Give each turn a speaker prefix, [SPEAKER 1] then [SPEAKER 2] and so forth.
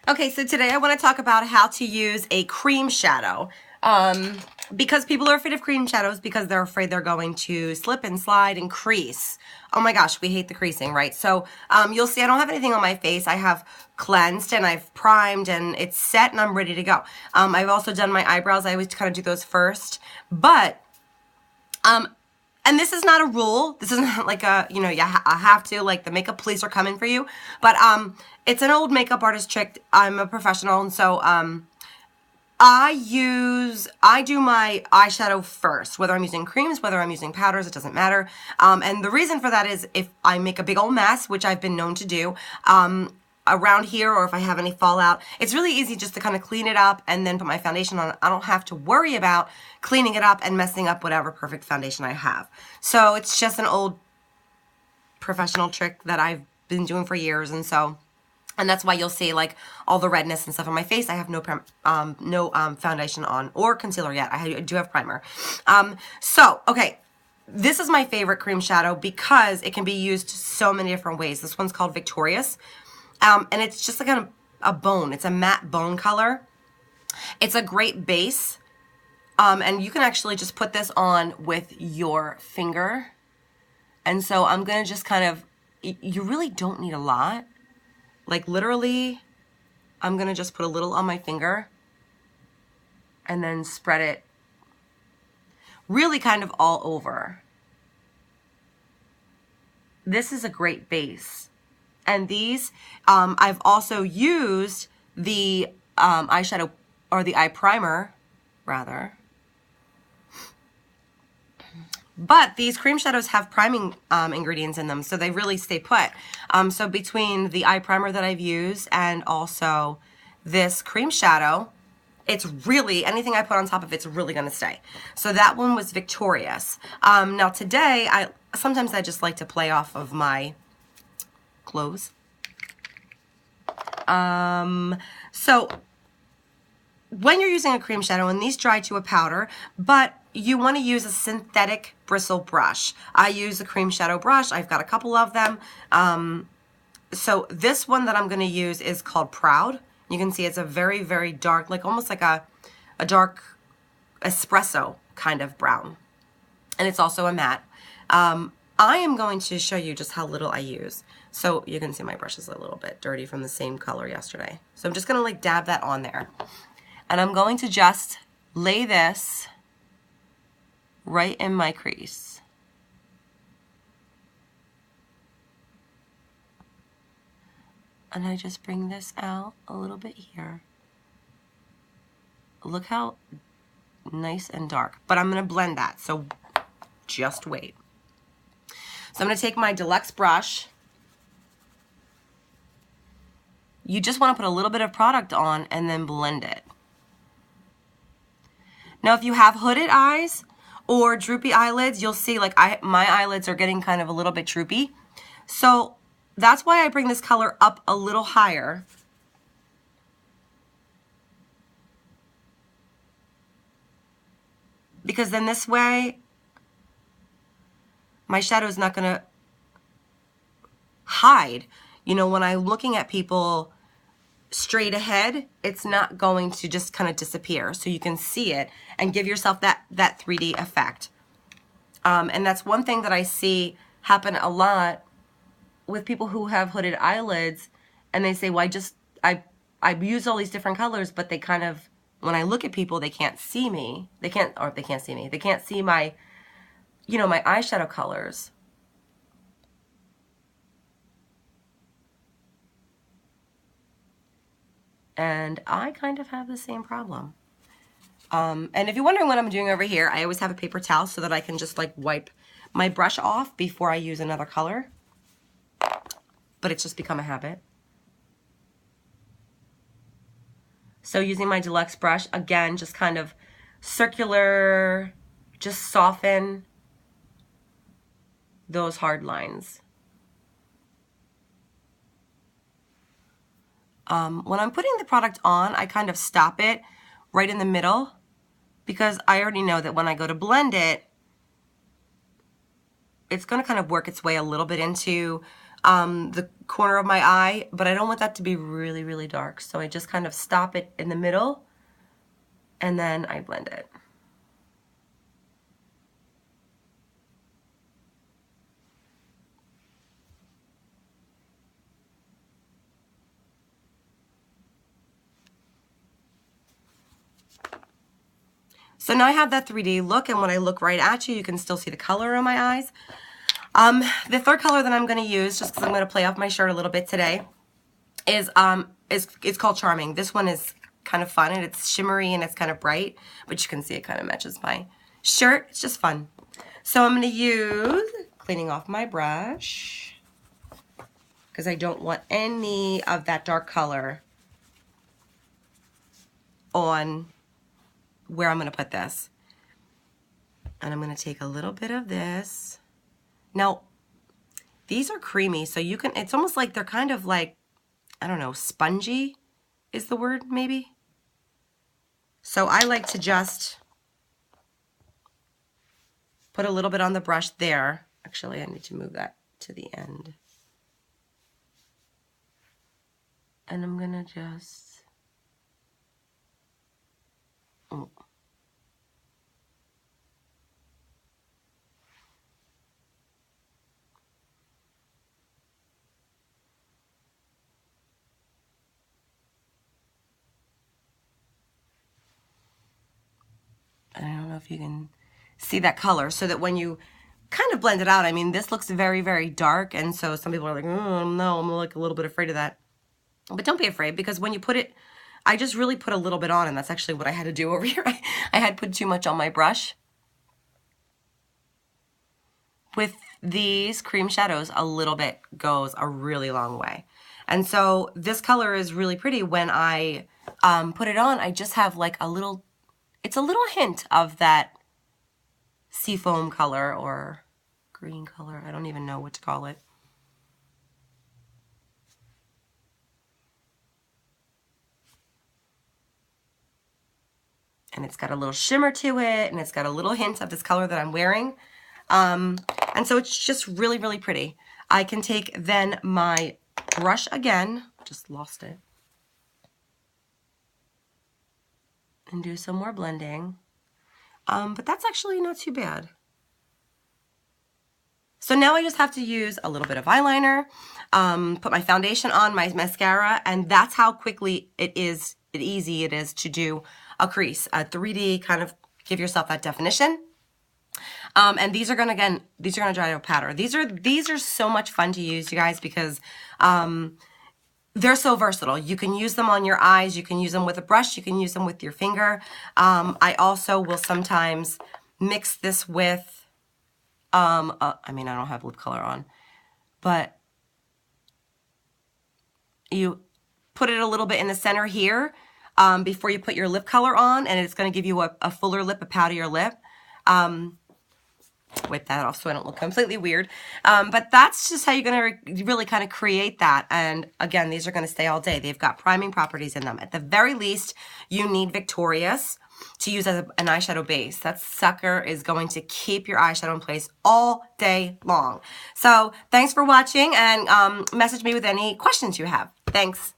[SPEAKER 1] Okay, so today I want to talk about how to use a cream shadow. Because people are afraid of cream shadows because they're afraid they're going to slip and slide and crease. Oh my gosh, we hate the creasing, right? So you'll see I don't have anything on my face. I have cleansed and I've primed and it's set and I'm ready to go. I've also done my eyebrows. I always kind of do those first. But and this is not a rule. This is not like a, you know, I have to, like the makeup police are coming for you. But it's an old makeup artist trick. I'm a professional, and so I do my eyeshadow first, whether I'm using creams, whether I'm using powders, it doesn't matter. And the reason for that is if I make a big old mess, which I've been known to do, around here, or if I have any fallout, it's really easy just to kind of clean it up and then put my foundation on. I don't have to worry about cleaning it up and messing up whatever perfect foundation I have. So it's just an old professional trick that I've been doing for years, and that's why you'll see like all the redness and stuff on my face. I have no foundation on or concealer yet. I do have primer. Okay, this is my favorite cream shadow because it can be used so many different ways. This one's called Victorious. And it's just like a bone. It's a matte bone color. It's a great base. And you can actually just put this on with your finger. And so I'm going to just kind of, you really don't need a lot. Like literally, I'm going to just put a little on my finger and then spread it really kind of all over. This is a great base. And these, I've also used the eyeshadow, or the eye primer, rather. But these cream shadows have priming ingredients in them, so they really stay put. So between the eye primer that I've used and also this cream shadow, it's really, anything I put on top of it's really going to stay. So that one was Victorious. Now today, sometimes I just like to play off of my clothes. So when you're using a cream shadow, and these dry to a powder, but you want to use a synthetic bristle brush. I use a cream shadow brush. I've got a couple of them. So this one that I'm going to use is called Proud. You can see it's a very, very dark, like almost like a dark espresso kind of brown. And it's also a matte. I am going to show you just how little I use. So you can see my brush is a little bit dirty from the same color yesterday. So I'm just going to like dab that on there. And I'm going to just lay this right in my crease. And I just bring this out a little bit here. Look how nice and dark. But I'm going to blend that, so just wait. So I'm going to take my Deluxe brush. You just want to put a little bit of product on and then blend it. Now if you have hooded eyes or droopy eyelids, you'll see like my eyelids are getting kind of a little bit droopy. So that's why I bring this color up a little higher. Because then this way, my shadow is not going to hide. You know, when I'm looking at people straight ahead, it's not going to just kind of disappear. So you can see it and give yourself that 3D effect. And that's one thing that I see happen a lot with people who have hooded eyelids, and they say, well, I use all these different colors, but they kind of, when I look at people, they can't see me. They can't see my, you know, my eyeshadow colors. And I kind of have the same problem. And if you're wondering what I'm doing over here, I always have a paper towel so that I can just like wipe my brush off before I use another color. But it's just become a habit. So using my Deluxe brush, again, just kind of circular, just soften those hard lines. When I'm putting the product on, I kind of stop it right in the middle because I already know that when I go to blend it, it's going to kind of work its way a little bit into the corner of my eye, but I don't want that to be really, really dark. So I just kind of stop it in the middle and then I blend it. So now I have that 3D look, and when I look right at you, you can still see the color in my eyes. The third color that I'm going to use, just because I'm going to play off my shirt a little bit today, is it's called Charming. This one is kind of fun, and it's shimmery and it's kind of bright, but you can see it kind of matches my shirt. It's just fun. So I'm going to use, cleaning off my brush, because I don't want any of that dark color on where I'm going to put this. And I'm going to take a little bit of this. Now, these are creamy, so you can, it's almost like they're kind of like, I don't know, spongy is the word, maybe? So I like to just put a little bit on the brush there. Actually, I need to move that to the end. And I'm going to just... Oh. I don't know if you can see that color, so that when you kind of blend it out, I mean, this looks very, very dark, and so some people are like, oh, no, I'm like a little bit afraid of that. But don't be afraid, because when you put it, I just really put a little bit on, and that's actually what I had to do over here. I had put too much on my brush. With these cream shadows, a little bit goes a really long way. And so this color is really pretty. When I put it on, I just have like a little, it's a little hint of that seafoam color or green color. I don't even know what to call it. And it's got a little shimmer to it, and it's got a little hint of this color that I'm wearing. And so it's just really, really pretty. I can take then my brush again, just lost it, and do some more blending. But that's actually not too bad. So now I just have to use a little bit of eyeliner, put my foundation on, my mascara, and that's how quickly easy it is to do a crease, a 3D, kind of give yourself that definition. And these are gonna, again, these are gonna dry to a powder. These are so much fun to use, you guys, because they're so versatile. You can use them on your eyes, you can use them with a brush, you can use them with your finger. I also will sometimes mix this with, I mean, I don't have lip color on, but you put it a little bit in the center here before you put your lip color on, and it's going to give you a fuller lip, a powderier lip. Wipe that off so I don't look completely weird. But that's just how you're going to really kind of create that. And again, these are going to stay all day. They've got priming properties in them. At the very least, you need Victorious to use as an eyeshadow base. That sucker is going to keep your eyeshadow in place all day long. So thanks for watching, and message me with any questions you have. Thanks.